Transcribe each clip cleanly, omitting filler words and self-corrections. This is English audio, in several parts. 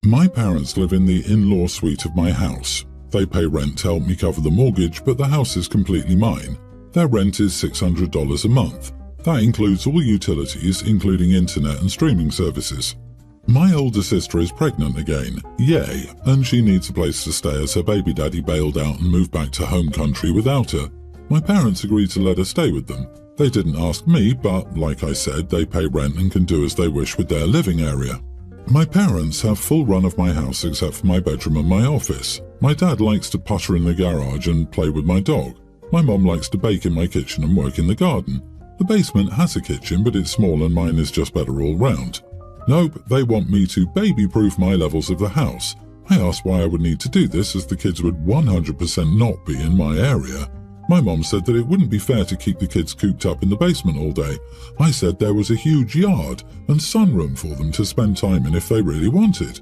My parents live in the in-law suite of my house. They pay rent to help me cover the mortgage, but the house is completely mine. Their rent is $600 a month. That includes all utilities, including internet and streaming services. My older sister is pregnant again, yay, and she needs a place to stay as her baby daddy bailed out and moved back to home country without her. My parents agreed to let her stay with them. They didn't ask me, but like I said, they pay rent and can do as they wish with their living area. My parents have full run of my house except for my bedroom and my office. My dad likes to putter in the garage and play with my dog. My mom likes to bake in my kitchen and work in the garden. The basement has a kitchen, but it's small and mine is just better all round. Nope, they want me to baby-proof my levels of the house. I asked why I would need to do this, as the kids would 100% not be in my area. My mom said that it wouldn't be fair to keep the kids cooped up in the basement all day. I said there was a huge yard and sunroom for them to spend time in if they really wanted.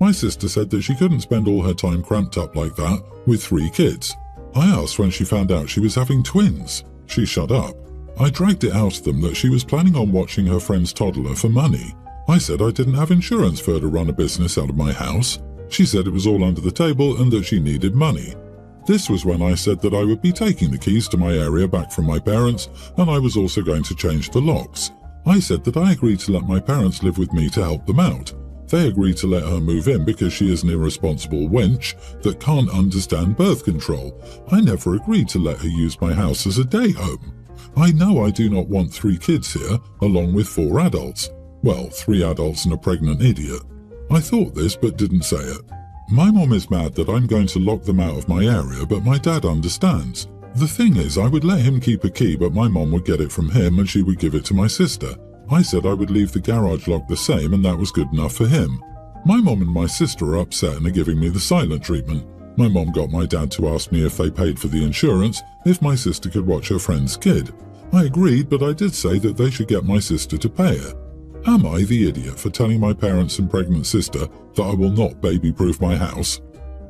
My sister said that she couldn't spend all her time cramped up like that with 3 kids. I asked when she found out she was having twins. She shut up. I dragged it out of them that she was planning on watching her friend's toddler for money. I said I didn't have insurance for her to run a business out of my house. She said it was all under the table and that she needed money. This was when I said that I would be taking the keys to my area back from my parents, and I was also going to change the locks. I said that I agreed to let my parents live with me to help them out. They agreed to let her move in because she is an irresponsible wench that can't understand birth control. I never agreed to let her use my house as a day home. I know I do not want 3 kids here, along with 4 adults. Well, 3 adults and a pregnant idiot. I thought this but didn't say it. My mom is mad that I'm going to lock them out of my area, but my dad understands. The thing is, I would let him keep a key, but my mom would get it from him and she would give it to my sister. I said I would leave the garage locked the same and that was good enough for him. My mom and my sister are upset and are giving me the silent treatment. My mom got my dad to ask me if they paid for the insurance, if my sister could watch her friend's kid. I agreed, but I did say that they should get my sister to pay it. Am I the idiot for telling my parents and pregnant sister that I will not baby-proof my house?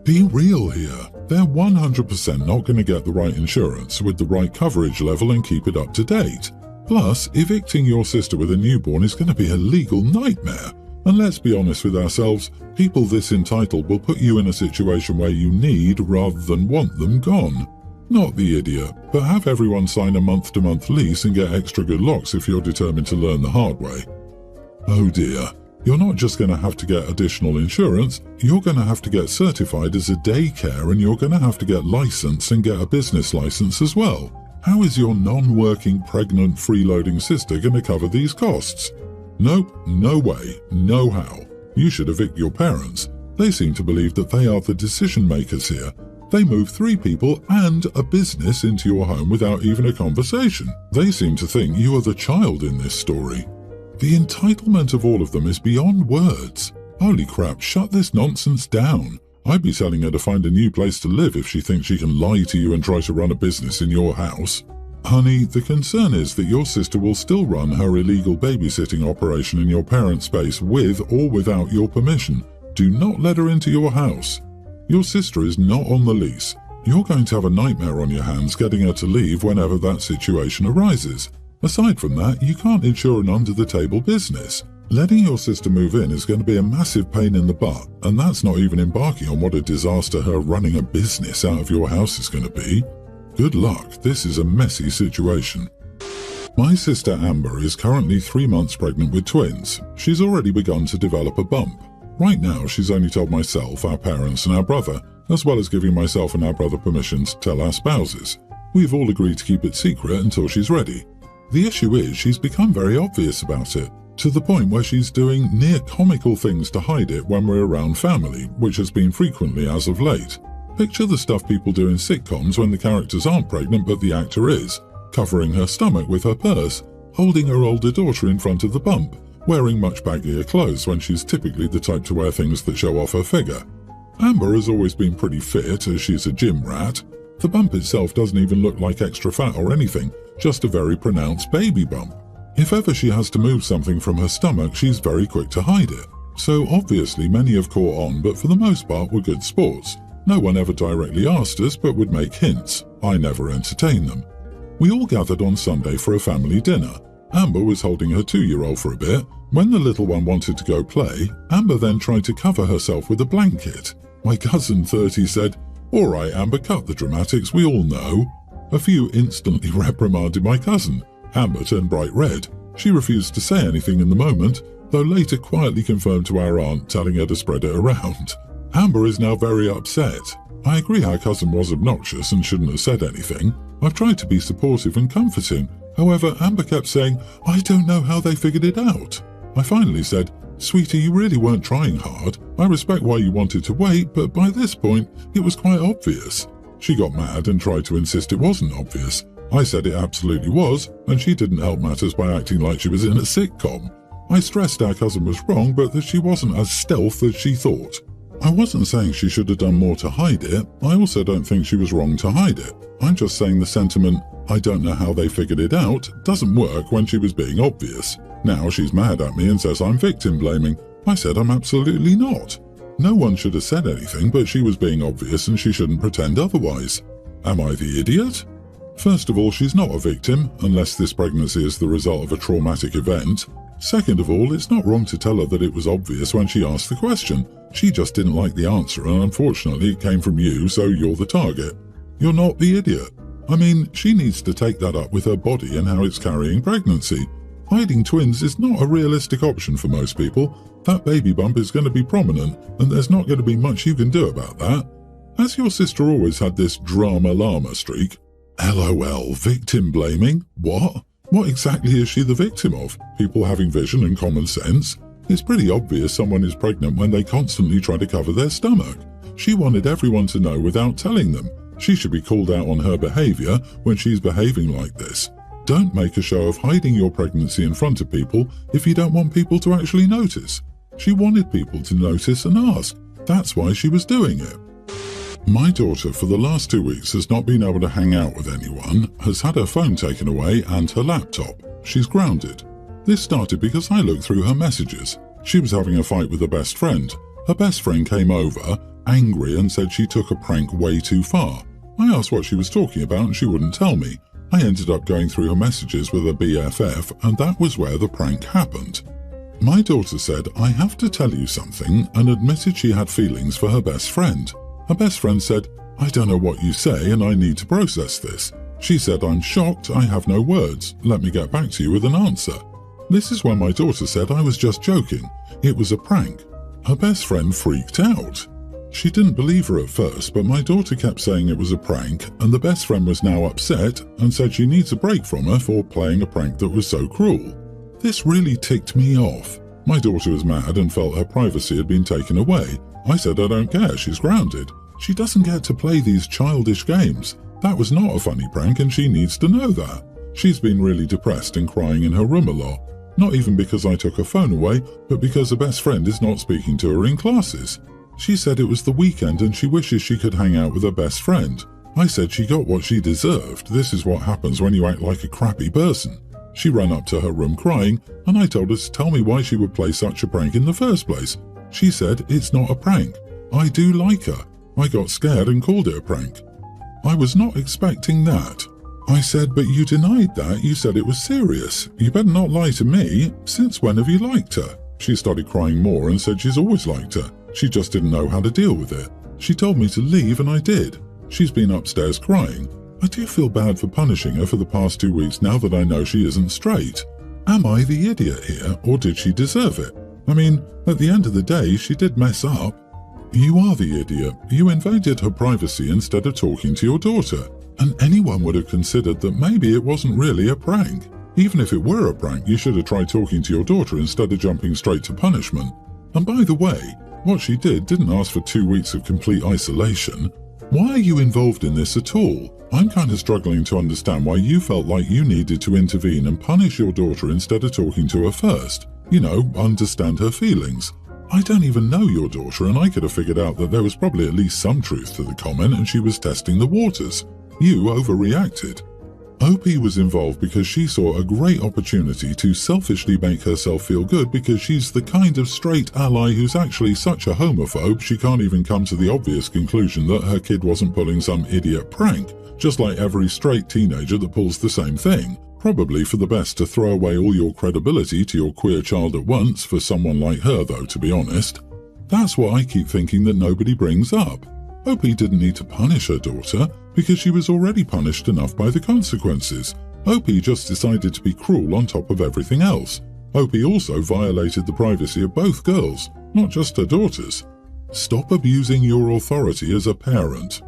Be real here. They're 100% not going to get the right insurance with the right coverage level and keep it up to date. Plus, evicting your sister with a newborn is going to be a legal nightmare. And let's be honest with ourselves, people this entitled will put you in a situation where you need rather than want them gone. Not the idiot, but have everyone sign a month-to-month lease and get extra good locks if you're determined to learn the hard way. Oh dear, you're not just going to have to get additional insurance, you're going to have to get certified as a daycare and you're going to have to get licensed and get a business license as well. How is your non-working pregnant freeloading sister going to cover these costs? Nope, no way, no how. You should evict your parents. They seem to believe that they are the decision makers here. They move 3 people and a business into your home without even a conversation. They seem to think you are the child in this story. The entitlement of all of them is beyond words. Holy crap, shut this nonsense down. I'd be telling her to find a new place to live if she thinks she can lie to you and try to run a business in your house. Honey, the concern is that your sister will still run her illegal babysitting operation in your parents' space with or without your permission. Do not let her into your house. Your sister is not on the lease. You're going to have a nightmare on your hands getting her to leave whenever that situation arises. Aside from that, you can't insure an under-the-table business. Letting your sister move in is going to be a massive pain in the butt, and that's not even embarking on what a disaster her running a business out of your house is going to be. Good luck, this is a messy situation. My sister Amber is currently 3 months pregnant with twins. She's already begun to develop a bump. Right now, she's only told myself, our parents, and our brother, as well as giving myself and our brother permission to tell our spouses. We've all agreed to keep it secret until she's ready. The issue is she's become very obvious about it, to the point where she's doing near comical things to hide it when we're around family, which has been frequently as of late. Picture the stuff people do in sitcoms when the characters aren't pregnant but the actor is, covering her stomach with her purse, holding her older daughter in front of the bump, wearing much baggier clothes when she's typically the type to wear things that show off her figure. Amber has always been pretty fit, as she's a gym rat. The bump itself doesn't even look like extra fat or anything, just a very pronounced baby bump. If ever she has to move something from her stomach, she's very quick to hide it. So obviously many have caught on, but for the most part were good sports. No one ever directly asked us, but would make hints. I never entertained them. We all gathered on Sunday for a family dinner. Amber was holding her 2-year-old for a bit. When the little one wanted to go play, Amber then tried to cover herself with a blanket. My cousin 30 said, "All right, Amber, cut the dramatics, we all know." A few instantly reprimanded my cousin. Amber turned bright red. She refused to say anything in the moment, though later quietly confirmed to our aunt, telling her to spread it around. Amber is now very upset. I agree our cousin was obnoxious and shouldn't have said anything. I've tried to be supportive and comforting. However, Amber kept saying, "I don't know how they figured it out." I finally said, "Sweetie, you really weren't trying hard. I respect why you wanted to wait, but by this point, it was quite obvious." She got mad and tried to insist it wasn't obvious. I said it absolutely was, and she didn't help matters by acting like she was in a sitcom. I stressed our cousin was wrong, but that she wasn't as stealth as she thought. I wasn't saying she should have done more to hide it. I also don't think she was wrong to hide it. I'm just saying the sentiment, "I don't know how they figured it out," doesn't work when she was being obvious. Now she's mad at me and says I'm victim blaming. I said I'm absolutely not. No one should have said anything, but she was being obvious and she shouldn't pretend otherwise. Am I the idiot? First of all, she's not a victim, unless this pregnancy is the result of a traumatic event. Second of all, it's not wrong to tell her that it was obvious when she asked the question. She just didn't like the answer, and unfortunately it came from you, so you're the target. You're not the idiot. I mean, she needs to take that up with her body and how it's carrying pregnancy. Hiding twins is not a realistic option for most people. That baby bump is going to be prominent, and there's not going to be much you can do about that. Has your sister always had this drama llama streak? LOL, victim blaming? What? What exactly is she the victim of? People having vision and common sense? It's pretty obvious someone is pregnant when they constantly try to cover their stomach. She wanted everyone to know without telling them. She should be called out on her behavior when she's behaving like this. Don't make a show of hiding your pregnancy in front of people if you don't want people to actually notice. She wanted people to notice and ask. That's why she was doing it. My daughter for the last 2 weeks has not been able to hang out with anyone, has had her phone taken away and her laptop. She's grounded. This started because I looked through her messages. She was having a fight with her best friend. Her best friend came over, angry, and said she took a prank way too far. I asked what she was talking about and she wouldn't tell me. I ended up going through her messages with her BFF, and that was where the prank happened. My daughter said, "I have to tell you something," and admitted she had feelings for her best friend. Her best friend said, "I don't know what you say and I need to process this." She said, "I'm shocked, I have no words. Let me get back to you with an answer." This is when my daughter said I was just joking. It was a prank. Her best friend freaked out. She didn't believe her at first, but my daughter kept saying it was a prank, and the best friend was now upset and said she needs a break from her for playing a prank that was so cruel. This really ticked me off. My daughter was mad and felt her privacy had been taken away. I said I don't care, she's grounded. She doesn't get to play these childish games. That was not a funny prank and she needs to know that. She's been really depressed and crying in her room a lot. Not even because I took her phone away, but because her best friend is not speaking to her in classes. She said it was the weekend and she wishes she could hang out with her best friend. I said she got what she deserved. This is what happens when you act like a crappy person. She ran up to her room crying, and I told her to tell me why she would play such a prank in the first place. She said it's not a prank. I do like her. I got scared and called it a prank. I was not expecting that. I said, "But you denied that. You said it was serious. You better not lie to me. Since when have you liked her?" She started crying more and said she's always liked her. She just didn't know how to deal with it. She told me to leave and I did. She's been upstairs crying. I do feel bad for punishing her for the past 2 weeks now that I know she isn't straight. Am I the idiot here, or did she deserve it? I mean, at the end of the day, she did mess up. You are the idiot. You invaded her privacy instead of talking to your daughter. And anyone would have considered that maybe it wasn't really a prank. Even if it were a prank, you should have tried talking to your daughter instead of jumping straight to punishment. And by the way, what she didn't ask for 2 weeks of complete isolation. Why are you involved in this at all? I'm kind of struggling to understand why you felt like you needed to intervene and punish your daughter instead of talking to her first. You know, understand her feelings. I don't even know your daughter, and I could have figured out that there was probably at least some truth to the comment and she was testing the waters. You overreacted. OP was involved because she saw a great opportunity to selfishly make herself feel good because she's the kind of straight ally who's actually such a homophobe she can't even come to the obvious conclusion that her kid wasn't pulling some idiot prank, just like every straight teenager that pulls the same thing. Probably for the best to throw away all your credibility to your queer child at once for someone like her though, to be honest. That's what I keep thinking that nobody brings up. Opie didn't need to punish her daughter because she was already punished enough by the consequences. Opie just decided to be cruel on top of everything else. Opie also violated the privacy of both girls, not just her daughters. Stop abusing your authority as a parent.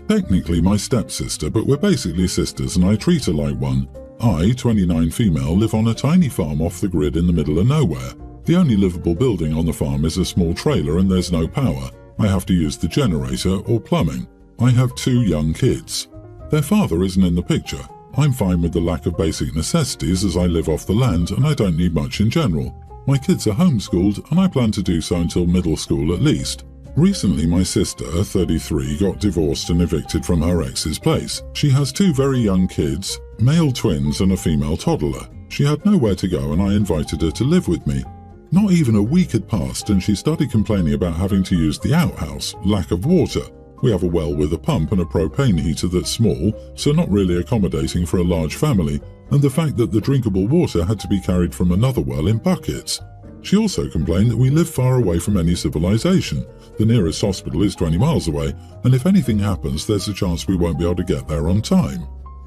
Technically my stepsister, but we're basically sisters and I treat her like one. I, 29 female, live on a tiny farm off the grid in the middle of nowhere. The only livable building on the farm is a small trailer and there's no power. I have to use the generator or plumbing. I have 2 young kids. Their father isn't in the picture. I'm fine with the lack of basic necessities as I live off the land and I don't need much in general. My kids are homeschooled and I plan to do so until middle school at least. Recently my sister, 33, got divorced and evicted from her ex's place. She has 2 very young kids, male twins and a female toddler. She had nowhere to go and I invited her to live with me. Not even a week had passed and she started complaining about having to use the outhouse, lack of water. We have a well with a pump and a propane heater that's small, so not really accommodating for a large family, and the fact that the drinkable water had to be carried from another well in buckets. She also complained that we live far away from any civilization. The nearest hospital is 20 miles away, and if anything happens, there's a chance we won't be able to get there on time.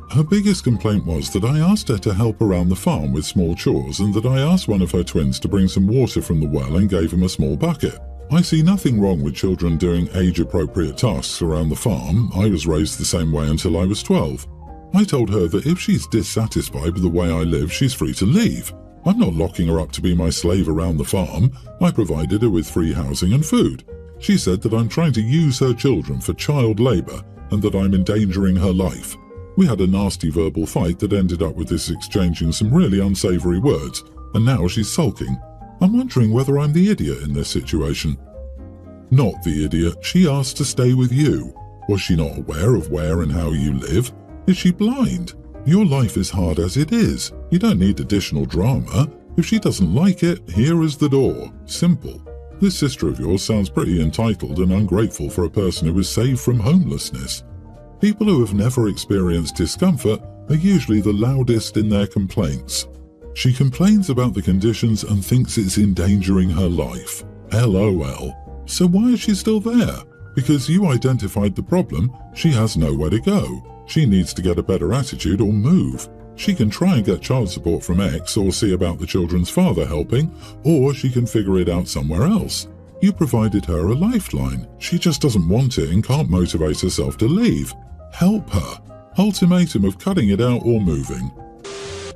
Her biggest complaint was that I asked her to help around the farm with small chores and that I asked one of her twins to bring some water from the well and gave him a small bucket. I see nothing wrong with children doing age-appropriate tasks around the farm. I was raised the same way until I was 12. I told her that if she's dissatisfied with the way I live, she's free to leave. I'm not locking her up to be my slave around the farm. I provided her with free housing and food. She said that I'm trying to use her children for child labor and that I'm endangering her life. We had a nasty verbal fight that ended up with us exchanging some really unsavory words, and now she's sulking. I'm wondering whether I'm the idiot in this situation. Not the idiot. She asked to stay with you. Was she not aware of where and how you live? Is she blind? Your life is hard as it is. You don't need additional drama. If she doesn't like it, here is the door. Simple. This sister of yours sounds pretty entitled and ungrateful for a person who was saved from homelessness. People who have never experienced discomfort are usually the loudest in their complaints. She complains about the conditions and thinks it's endangering her life. LOL. So why is she still there? Because you identified the problem, she has nowhere to go. She needs to get a better attitude or move. She can try and get child support from X or see about the children's father helping, or she can figure it out somewhere else. You provided her a lifeline. She just doesn't want it and can't motivate herself to leave. Help her. Ultimatum of cutting it out or moving.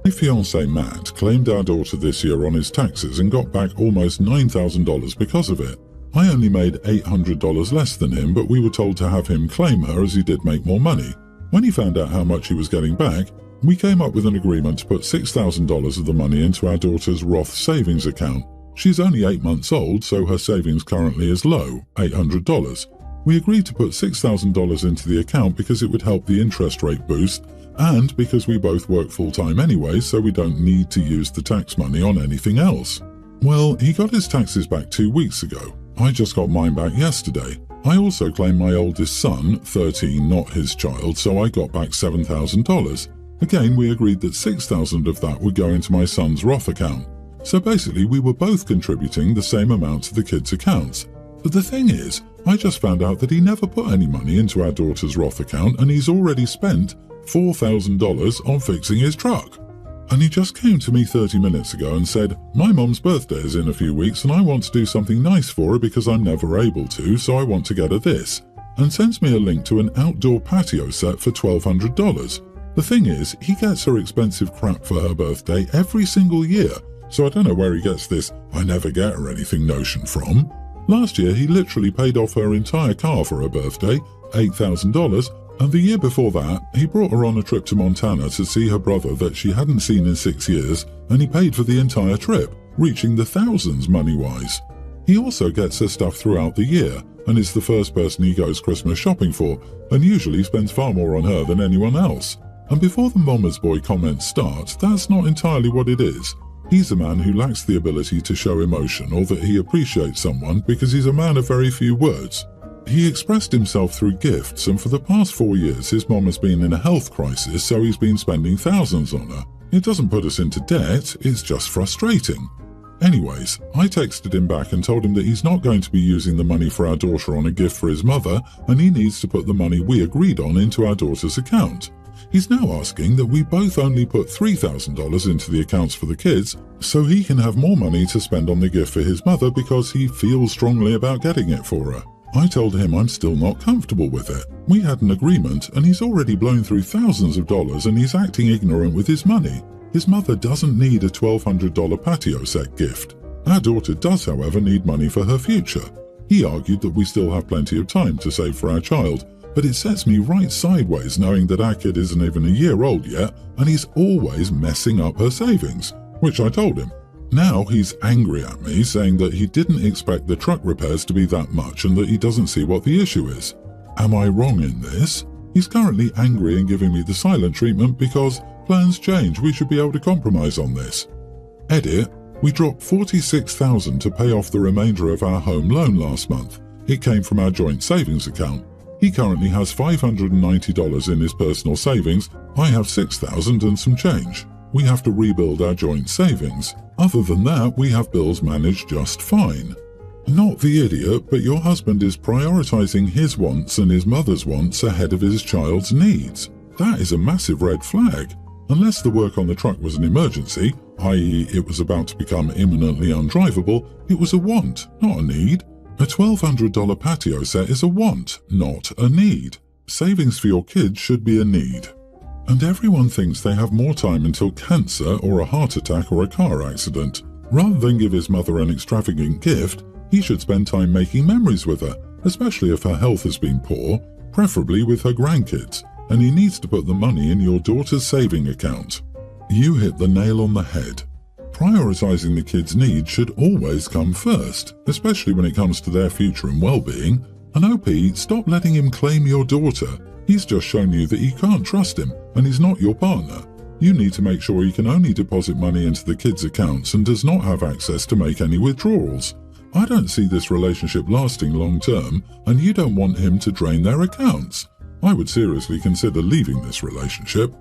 My fiancé Matt claimed our daughter this year on his taxes and got back almost $9,000 because of it. I only made $800 less than him, but we were told to have him claim her as he did make more money. When he found out how much he was getting back, we came up with an agreement to put $6,000 of the money into our daughter's Roth savings account. She's only 8 months old, so her savings currently is low, $800. We agreed to put $6,000 into the account because it would help the interest rate boost, and because we both work full-time anyway, so we don't need to use the tax money on anything else. Well, he got his taxes back 2 weeks ago. I just got mine back yesterday. I also claimed my oldest son, 13, not his child, so I got back $7,000. Again, we agreed that $6,000 of that would go into my son's Roth account. So basically, we were both contributing the same amount to the kids' accounts. But the thing is, I just found out that he never put any money into our daughter's Roth account and he's already spent $4,000 on fixing his truck. And he just came to me 30 minutes ago and said, my mom's birthday is in a few weeks and I want to do something nice for her because I'm never able to, so I want to get her this. And sends me a link to an outdoor patio set for $1,200. The thing is, he gets her expensive crap for her birthday every single year, so I don't know where he gets this I never get her anything notion from. Last year, he literally paid off her entire car for her birthday, $8,000, and the year before that, he brought her on a trip to Montana to see her brother that she hadn't seen in 6 years, and he paid for the entire trip, reaching the thousands money-wise. He also gets her stuff throughout the year, and is the first person he goes Christmas shopping for, and usually spends far more on her than anyone else. And before the mama's boy comments start, that's not entirely what it is. He's a man who lacks the ability to show emotion or that he appreciates someone because he's a man of very few words. He expressed himself through gifts, and for the past 4 years his mom has been in a health crisis, so he's been spending thousands on her. It doesn't put us into debt, it's just frustrating. Anyways, I texted him back and told him that he's not going to be using the money for our daughter on a gift for his mother, and he needs to put the money we agreed on into our daughter's account. He's now asking that we both only put $3,000 into the accounts for the kids, so he can have more money to spend on the gift for his mother because he feels strongly about getting it for her. I told him I'm still not comfortable with it. We had an agreement and he's already blown through thousands of dollars and he's acting ignorant with his money. His mother doesn't need a $1,200 patio set gift. Our daughter does, however, need money for her future. He argued that we still have plenty of time to save for our child, but it sets me right sideways knowing that our kid isn't even a year old yet and he's always messing up her savings, which I told him. Now he's angry at me, saying that he didn't expect the truck repairs to be that much and that he doesn't see what the issue is. Am I wrong in this? He's currently angry and giving me the silent treatment because plans change, we should be able to compromise on this. Edit, we dropped $46,000 to pay off the remainder of our home loan last month. It came from our joint savings account. He currently has $590 in his personal savings. I have $6,000 and some change. We have to rebuild our joint savings. Other than that, we have bills managed just fine. Not the idiot, but your husband is prioritizing his wants and his mother's wants ahead of his child's needs. That is a massive red flag. Unless the work on the truck was an emergency, i.e. it was about to become imminently undrivable, it was a want, not a need. A $1,200 patio set is a want, not a need. Savings for your kids should be a need. And everyone thinks they have more time until cancer or a heart attack or a car accident. Rather than give his mother an extravagant gift, he should spend time making memories with her, especially if her health has been poor, preferably with her grandkids, and he needs to put the money in your daughter's saving account. You hit the nail on the head. Prioritizing the kids' needs should always come first, especially when it comes to their future and well-being. And OP, stop letting him claim your daughter. He's just shown you that you can't trust him, and he's not your partner. You need to make sure he can only deposit money into the kids' accounts and does not have access to make any withdrawals. I don't see this relationship lasting long-term, and you don't want him to drain their accounts. I would seriously consider leaving this relationship.